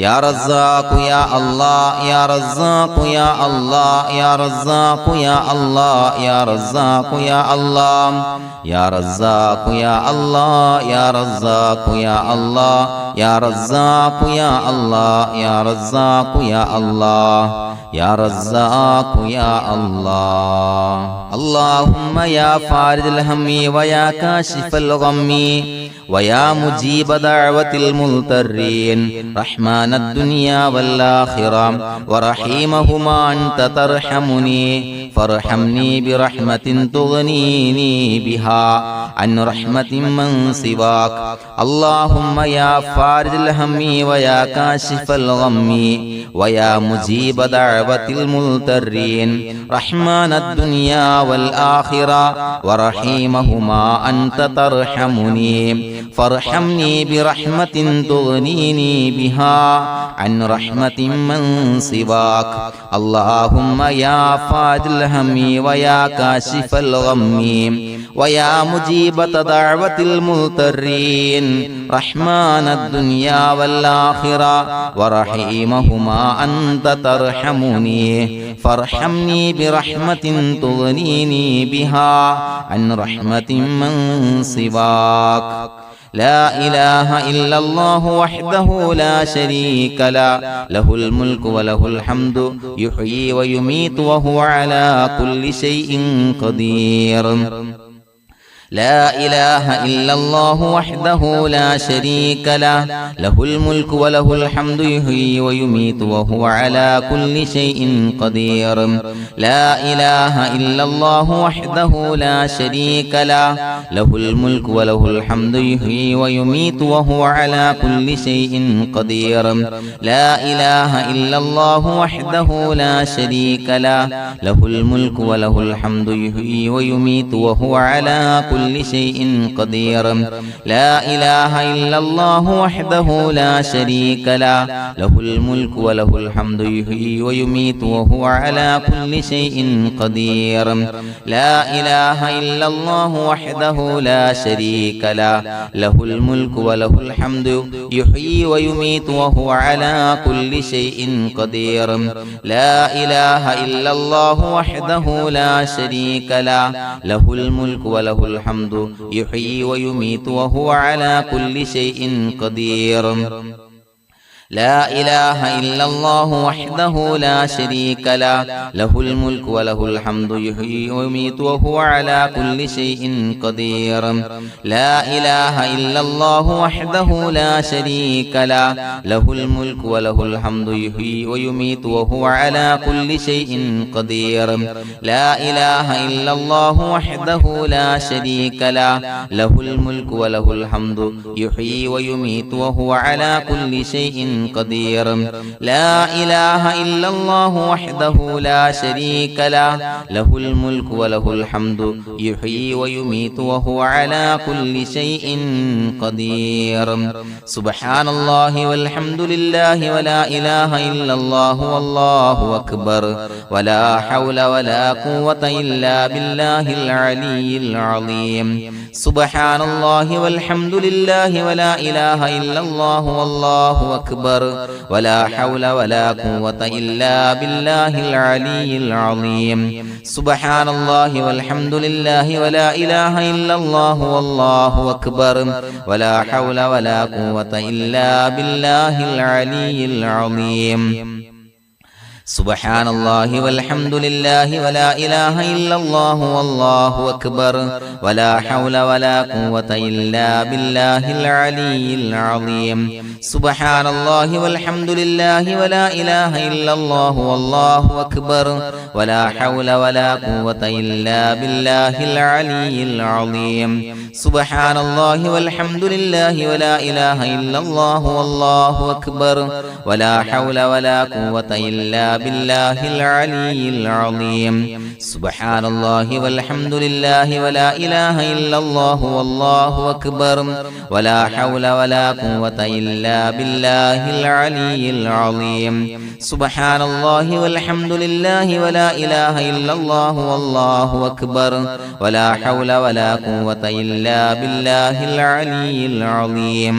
يا رزاق يا الله يا رزاق يا الله يا رزاق يا الله يا رزاق يا الله يا رزاق يا الله يا رزاق يا الله يا رزاق يا الله يا رزاق يا الله يا رزاق يا الله اللهم يا فارج الهم ويا كاشف الغم ويا مجيب دعوة المضطرين رحمن الدنيا والآخرة ورحيمهما أنت ترحمني فارحمني برحمة تغنيني بها عن رحمة من سواك اللهم يا فارج الهم ويا كاشف الغم ويا مجيب دعوة المضطرين رحمن الدنيا والآخرة ورحيمهما أنت ترحمني فارحمني برحمة تغنيني بها عن رحمة من سواك اللهم يا فارج الهم ويا كاشف الغم ويا مجيب دعوة المضطرين رحمن الدنيا والآخرة ورحيمهما أنت ترحمني فارحمني برحمة تغنيني بها عن رحمة من سواك لا إله إلا الله وحده لا شريك له له الملك وله الحمد يحيي ويميت وهو على كل شيء قدير لا إله إلا الله وحده لا شريك له له الملك وله الحمد يحيي ويميت وهو على كل شيء قدير لا إله إلا الله وحده لا شريك له له الملك وله الحمد يحيي ويميت وهو على كل شيء قدير لا إله إلا الله وحده لا شريك له له الملك وله الحمد يحيي ويميت وهو على كل شيء قدير لا إله إلا الله وحده لا شريك له له الملك وله الحمد يحيي ويميت وهو على كل شيء قدير لا إله إلا الله وحده لا شريك له له الملك وله الحمد يحيي ويميت وهو على كل شيء قدير لا إله إلا الله وحده لا شريك له له الملك وله الحمد يحيي ويميت وهو على كل شيء قدير لا إله إلا الله وحده لا شريك له له الملك وله الحمد يحيي ويميت وهو على كل شيء قدير لا إله إلا الله وحده لا شريك له له الملك وله الحمد يحيي ويميت وهو على كل شيء قدير لا إله إلا الله وحده لا شريك له له الملك وله الحمد يحيي ويميت وهو على كل شيء قدير لا إله إلا الله وحده لا شريك له له الملك وله الحمد يحيي ويميت وهو على كل شيء قدير سبحان الله والحمد لله ولا إله إلا الله والله أكبر ولا حول ولا قوة إلا بالله العلي العظيم سبحان الله والحمد لله ولا إله إلا الله والله أكبر ولا حول ولا قوة إلا بالله العلي العظيم سبحان الله والحمد لله ولا إله إلا الله والله أكبر ولا حول ولا قوة إلا بالله العلي العظيم سبحان الله والحمد لله ولا إله إلا الله والله أكبر ولا حول ولا قوة إلا بالله العلي العظيم سبحان الله والحمد لله ولا إله إلا الله والله أكبر ولا حول ولا قوة إلا بالله العلي العظيم سبحان الله والحمد لله ولا إله إلا الله والله أكبر ولا حول ولا قوة إلا بالله العلي العظيم سبحان الله والحمد لله ولا إله إلا الله والله أكبر ولا حول ولا قوة إلا بالله العلي العظيم سبحان الله والحمد لله ولا إله إلا الله والله أكبر ولا حول ولا قوة إلا بالله العلي العظيم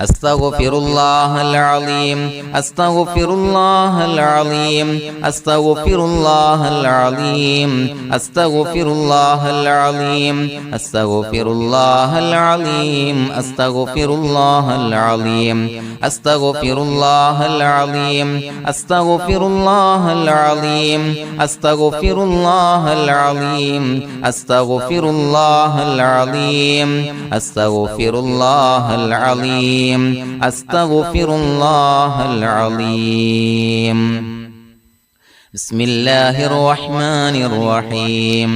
أستغفر الله العظيم أستغفر الله العظيم أستغفر الله العظيم أستغفر الله العظيم أستغفر الله العظيم أستغفر الله العظيم أستغفر الله العظيم أستغفر الله العظيم أستغفر الله العظيم أستغفر الله العظيم أستغفر الله العظيم أستغفر الله العظيم بسم الله الرحمن الرحيم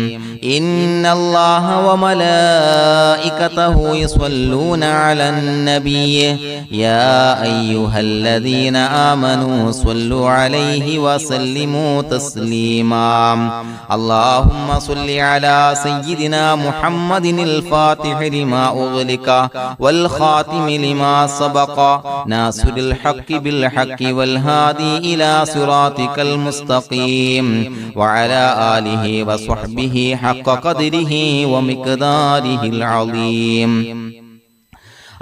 إن الله وملائكته يصلون على النبي يا أيها الذين آمنوا صلوا عليه وسلموا تسليما اللهم صل على سيدنا محمد الفاتح لما أغلق والخاتم لما سبق ناصر الحق بالحق والهادي إلى صراطك المستقيم وعلى آله وصحبه حق قدره ومقداره العظيم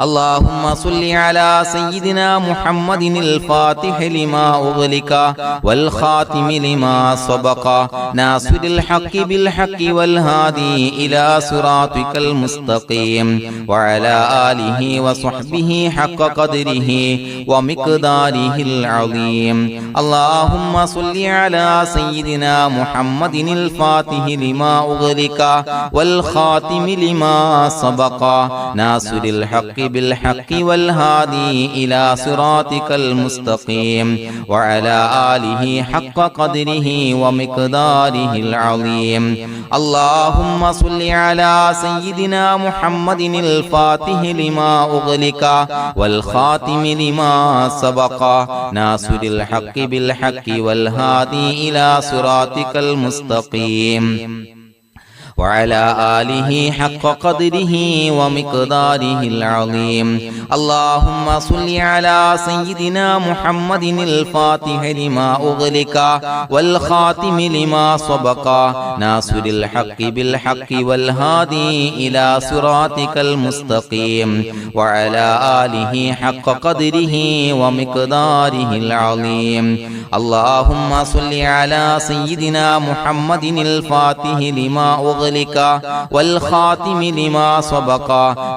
اللهم صل على سيدنا محمد الفاتح لما أغلق والخاتم لما سبق ناصر الحق بالحق والهادي إلى صراطك المستقيم وعلى آله وصحبه حق قدره ومقداره العظيم اللهم صل على سيدنا محمد الفاتح لما أغلق والخاتم لما سبق ناصر الحق بالحق والهادي إلى صراطك المستقيم وعلى آله حق قدره ومقداره العظيم اللهم صل على سيدنا محمد الفاتح لما أغلق والخاتم لما سبق ناصر الحق بالحق والهادي إلى صراطك المستقيم وعلى آله حق قدره ومقداره العظيم اللهم صل على سيدنا محمد الفاتح لما أغلق والخاتم لما سبق ناصر الحق بالحق والهادي إلى صراطك المستقيم وعلى آله حق قدره ومقداره العظيم اللهم صل على سيدنا محمد الفاتح لما أغلق والخاتم لما سبق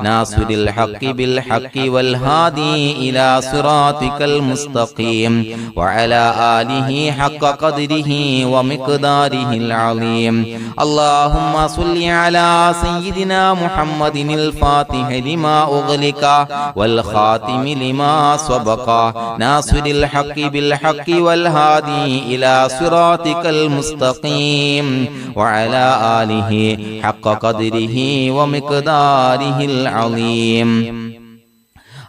ناصر الحق بالحق والهادي إلى صراطك المستقيم وعلى آله حق قدره ومقداره العظيم اللهم صل على سيدنا محمد الفاتح لما أغلق والخاتم لما سبق ناصر الحق بالحق والهادي إلى صراطك المستقيم وعلى آله حق قدره ومقداره العظيم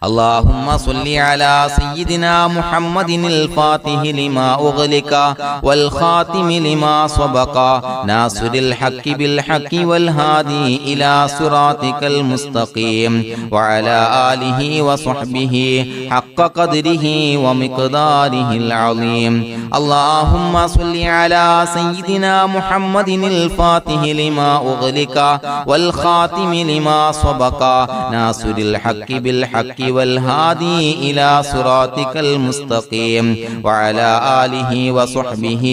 اللهم صل على سيدنا محمد الفاتح لما أغلق والخاتم لما سبق ناصر الحق بالحق والهادي إلى صراطك المستقيم وعلى آله وصحبه حق قدره ومقداره العظيم اللهم صل على سيدنا محمد الفاتح لما أغلق والخاتم لما سبق ناصر الحق بالحق والهادي إلى صراطك المستقيم وعلى آله وصحبه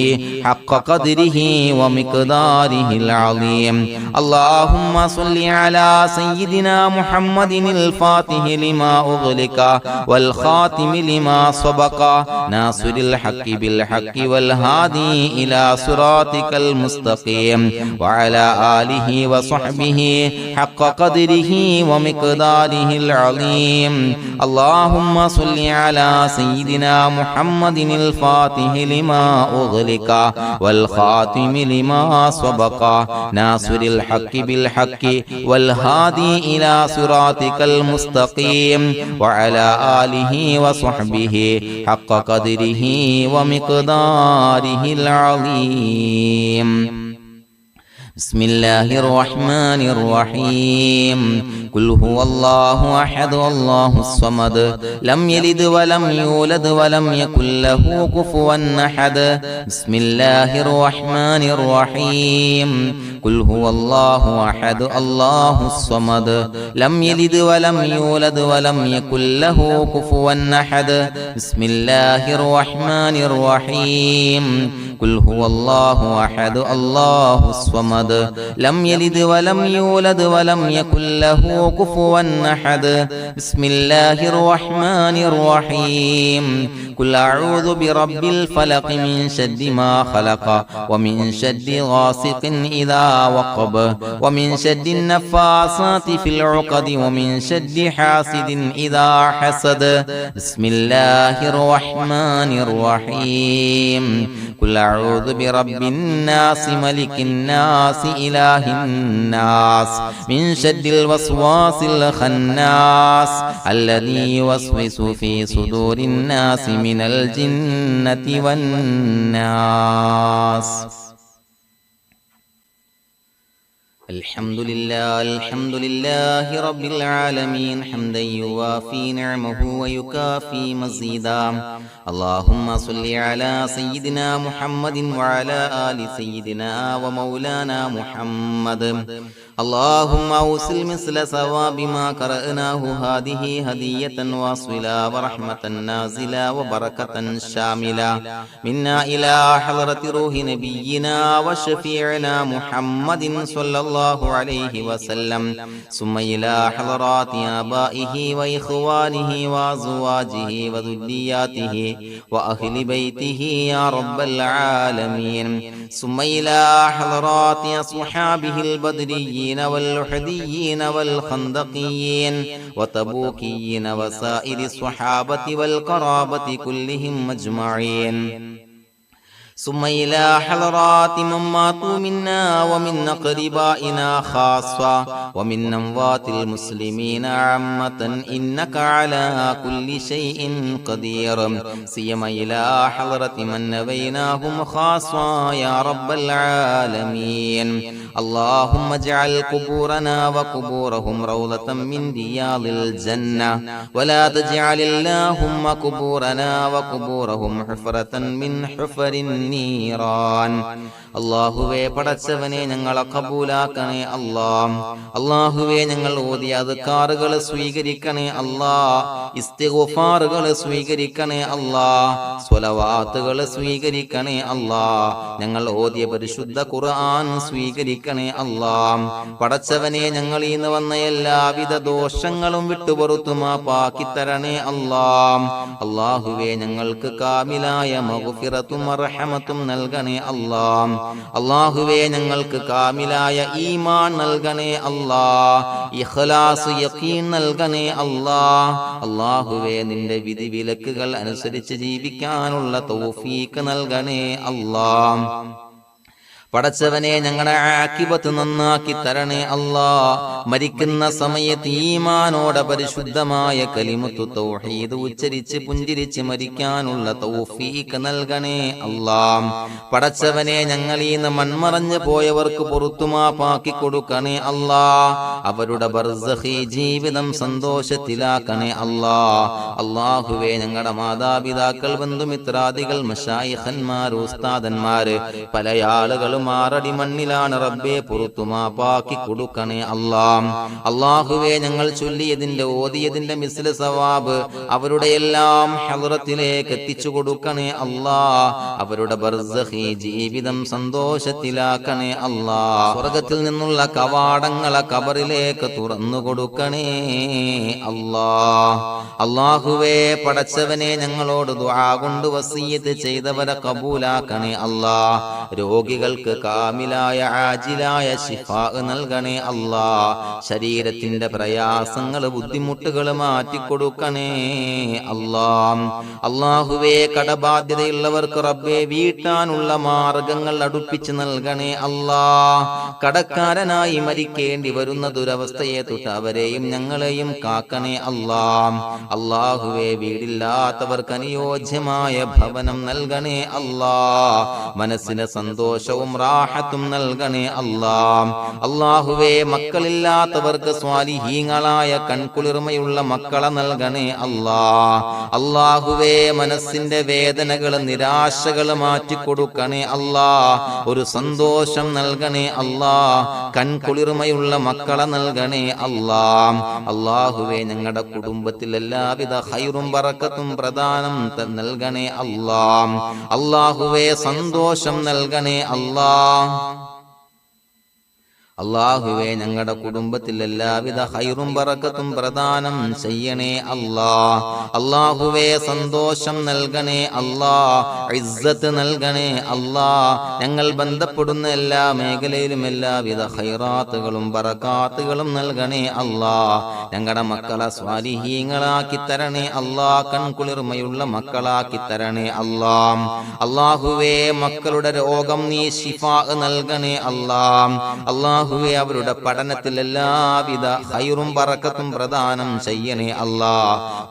حق قدره ومقداره العظيم اللهم صل على سيدنا محمد الفاتح لما أغلق والخاتم لما سبق ناصر الحق بالحق والهادي إلى صراطك المستقيم وعلى آله وصحبه حق قدره ومقداره العظيم اللهم صل على سيدنا محمد الفاتح لما أغلق والخاتم لما سبق ناصر الحق بالحق والهادي إلى صراطك المستقيم وعلى آله وصحبه حق قدره ومقداره العظيم بسم الله الرحمن الرحيم قل هو الله أحد الله الصمد لم يلد ولم يولد ولم يكن له كفوا أحد بسم الله الرحمن الرحيم قل هو الله أحد الله الصمد لم يلد ولم يولد ولم يكن له كفوا أحد بسم الله الرحمن الرحيم قل هو الله أحد الله الصمد لم يلد ولم يولد ولم يكن له كفوا أحد بسم الله الرحمن الرحيم قل أعوذ برب الفلق من شر ما خلق ومن شر غاسق إذا وقب ومن شر النفاثات في العقد ومن شر حاسد إذا حسد بسم الله الرحمن الرحيم قل أعوذ برب الناس ملك الناس إله الناس من شر الوسواس الخناس الذي يوسوس في صدور الناس من الجنة والناس الحمد لله رب العالمين حمدا يوافي نعمه ويكافي مزيدا اللهم صل على سيدنا محمد وعلى آل سيدنا ومولانا محمد اللهم أوصل مثل ثواب ما قرأناه هذه هدية واصلة ورحمة نازلة وبركة شاملة منا إلى حضرة روح نبينا وشفيعنا محمد صلى الله عليه وسلم ثم إلى حضرات آبائه وإخوانه وأزواجه وذرياته وأهل بيته يا رب العالمين ثم إلى حضرات أصحابه البدريين والأحديين والخندقيين وتبوكيين وسائر الصحابة والقرابة كلهم أجمعين ثم إلى حضرات من ماتوا منا ومن أقربائنا خاصة ومن أموات المسلمين عامة إنك على كل شيء قدير سيما إلى حضرة من نبيناهم خاصة يا رب العالمين اللهم اجعل قبورنا وقبورهم روضة من رياض الجنة ولا تجعل اللهم قبورنا وقبورهم حفرة من حفر النيران അല്ലാഹുവേ പടച്ചവനെ ഞങ്ങളെ കബൂലാക്കണേ അല്ലാഹ് അല്ലാഹുവേ ഞങ്ങൾ ഓതിയ അദ്കാറുകൾ സ്വീകരിക്കണേ അല്ലാഹ് ഇസ്തിഗ്ഫാറുകൾ സ്വീകരിക്കണേ അല്ലാഹ് സ്വലവാത്തുകൾ സ്വീകരിക്കണേ അല്ലാഹ് ഞങ്ങൾ ഓതിയ പരിശുദ്ധ ഖുർആൻ സ്വീകരിക്കണേ അല്ലാഹ് പടച്ചവനെ ഞങ്ങളിൽ നിന്ന് വന്ന എല്ലാവിധ ദോഷങ്ങളും വിട്ടുപുറത്തു മാപ്പാക്കി തരണേ അല്ലാഹ് അല്ലാഹുവേ ഞങ്ങൾക്ക് കാമിലായ മഗ്ഫിറത്തും റഹ്മത്തും നൽകണേ അല്ലാഹ് അല്ലാഹുവേ ഞങ്ങൾക്ക് കാമിലായ ഈമാൻ നൽകണേ അല്ലാഹ് ഇഖ്ലാസ് യഖീൻ നൽകണേ അല്ലാഹ് അല്ലാഹുവേ നിന്റെ വിധി വിലക്കുകൾ അനുസരിച്ച് ജീവിക്കാനുള്ള തൗഫീഖ് നൽകണേ അല്ലാഹ് പടച്ചവനെ ഞങ്ങളുടെ ആഖിബത്ത് നന്നാക്കി തരണേ അല്ലാഹ് മരിക്കുന്ന സമയത്ത് ഈമാനോടെ പരിശുദ്ധമായ കലിമത്തു തൗഹീദ് ഉച്ചരിച്ച് പുഞ്ചിരിച്ച് മരിക്കാനുള്ള തൗഫീഖ് നൽകണേ അല്ലാഹ് പടച്ചവനെ ഞങ്ങളിൽ നിന്ന് മൺമറഞ്ഞു പോയവർക്ക് പുറത്തുമാപ്പാക്കി കൊടുക്കണേ അല്ലാഹ് അവരുടെ ബർസഖി ജീവിതം സന്തോഷത്തിലാക്കണേ അല്ലാഹ് അല്ലാഹുവേ ഞങ്ങളുടെ മാതാപിതാക്കൾ ബന്ധുമിത്രാദികൾ മശായിഖന്മാർ ഉസ്താദന്മാര് പല ആളുകളും മാറടി മണ്ണിലാണ് റബ്ബേ പുറത്തുമാപ്പാക്കി കൊടുക്കണേ അല്ലാഹ് അല്ലാഹുവേ ഞങ്ങൾ ചൊല്ലിയതിന്റെ ഓതിയതിന്റെ മിസ്ല സവാബ് അവരുടെ എല്ലാം ഹളറത്തിലേക്ക് എത്തിച്ചു കൊടുക്കണേ അല്ലാഹ് അവരുടെ ബർസഖി ജീവിതം സന്തോഷത്തിലാക്കണേ അല്ലാഹ് സ്വർഗ്ഗത്തിൽ നിന്നുള്ള കവാടങ്ങളെ ഖബറിലേക്ക് തുറന്നു കൊടുക്കണേ അല്ലാഹ് അല്ലാഹുവേ പടച്ചവനെ ഞങ്ങളോട് ദുആ കൊണ്ട് വസിയത്ത് ചെയ്തവരെ കബൂലാക്കണേ അല്ലാഹ് രോഗികൾക്ക് കാമിലായ ആജിലായ ശിഫാ നൽകണേ അല്ലാഹ് ശരീരത്തിന്റെ പ്രയാസങ്ങൾ ബുദ്ധിമുട്ടുകൾ മാറ്റിക്കൊടുക്കണേ അല്ലാഹ് അല്ലാഹുവേ കടബാധ്യതയുള്ളവർക്ക് റബ്ബേ വീട്ടാനുള്ള മാർഗങ്ങൾ അടുപ്പിച്ച് നൽകണേ അല്ലാഹ് കടക്കാരനായി മരിക്കേണ്ടി വരുന്ന ദുരവസ്ഥയെ തൊട്ട് അവരെയും ഞങ്ങളെയും കാക്കണേ അല്ലാഹ് അല്ലാഹുവേ വീടില്ലാത്തവർക്ക് അനുയോജ്യമായ ഭവനം നൽകണേ അല്ലാഹ് മനസ്സിന് സന്തോഷവും റാഹത്തും നൽകണേ അല്ലാ. അല്ലാഹുവേ മക്കളില്ലാത്തവർക്ക് സ്വാലിഹീങ്ങളായ കൺകുളിർമയുള്ള മക്കളെ നൽകണേ അല്ലാ. അല്ലാഹുവേ മനസ്സിന്റെ വേദനകൾ നിരാശകൾ മാറ്റിക്കൊടുക്കണേ അല്ലാ. ഒരു സന്തോഷം നൽകണേ അല്ലാ. കൺകുളിർമയുള്ള മക്കളെ നൽകണേ അല്ലാ. അല്ലാഹുവേ ഞങ്ങളുടെ കുടുംബത്തിൽ എല്ലാവിധ ഖൈറും ബറക്കത്തും പ്രദാനം നൽകണേ അല്ലാ. അല്ലാഹുവേ സന്തോഷം നൽകണേ അല്ലാ. അല്ലാഹുവേ ഞങ്ങളുടെ കുടുംബത്തിൽ എല്ലാവിധ ഖൈറും ബറക്കത്തും പ്രദാനം ചെയ്യണേ അല്ലാ. അല്ലാഹുവേ സന്തോഷം നൽകണേ അല്ലാ. ഇസ്സത്ത് നൽകണേ അല്ലാ. ഞങ്ങൾ ബന്ധപ്പെടുന്ന എല്ലാ മേഖലയിലും എല്ലാവിധ ഖൈറാത്തുകളും ബറകാത്തുകളും നൽകണേ അല്ലാ. ഞങ്ങളുടെ മക്കളെ സ്വാലിഹീങ്ങളാക്കി തരണേ അല്ലാ. കൺകുളിർമയുള്ള മക്കളാക്കി തരണേ അല്ലാ. അല്ലാഹുവേ മക്കളുടെ രോഗം നീ ശിഫാ നൽകണേ അല്ലാ. അല്ലാഹുവേ അവരുടെ പഠനത്തിൽ എല്ലാവിധ ഖൈറും ബറക്കത്തും പ്രദാനം ചെയ്യണേ അല്ലാ.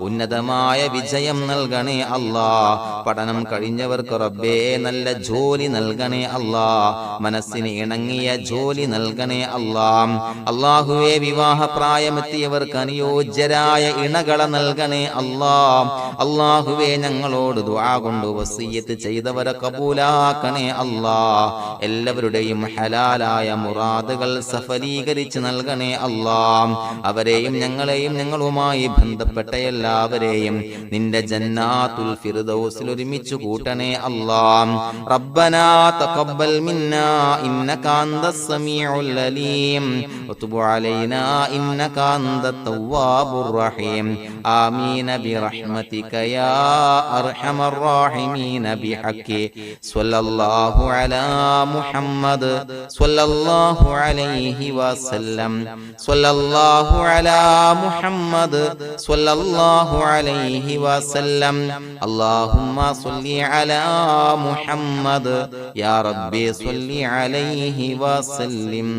ഉന്നതമായ വിജയം നൽകണേ അല്ലാ. പഠനം കഴിഞ്ഞവർക്ക് റബ്ബേ നല്ല ജോലി നൽകണേ അല്ലാ. മനസ്സിന് ഇണങ്ങിയ ജോലി നൽകണേ അല്ലാ. അല്ലാഹുവേ വിവാഹപ്രായമെത്തിയവർക്ക് അനുയോജ്യരായ ഇണകളെ നൽകണേ അല്ലാ. അല്ലാഹുവേ ഞങ്ങളോട് ദുആ കൊണ്ട് വസിയ്യത്ത് ചെയ്തവരെ കബൂലാക്കണേ അല്ലാ. എല്ലാവരുടെയും ഹലാലായ മുറാദുകൾ സഫലീകരിച്ച് നൽകണേ അല്ലാ. അവരെയും ഞങ്ങളെയും ഞങ്ങളുമായി ബന്ധപ്പെട്ട എല്ലാവരെയും നിന്റെ ജന്നാത്തുൽ ഫിർദൗസിൽ ഒരുമിച്ച് കൂട്ടണേ അല്ലാ. റബ്ബനാ തഖബ്ബൽ മിന്നാ ഇന്നക അന്തസ് സമീഉൽ അലീം വതുബ് അലൈനാ ഇന്നക അന്തത് തവ്വാബുർ റഹീം. ആമീൻ ബിറഹ്മതിക യാ അർഹമർ റഹീമീൻ ബിഹഖി സ്വല്ലല്ലാഹു അലാ മുഹമ്മദ് സ്വല്ലല്ലാഹു അലൈഹി വസല്ലം. സ്വല്ലല്ലാഹു അലാ മുഹമ്മദ് സ്വല്ലല്ലാഹു അലൈഹി വസല്ലം. അല്ലാഹുമ്മ സ്വല്ലി അലാ മുഹമ്മദ് യാ റബ്ബി സ്വല്ലി അലൈഹി വസല്ലം.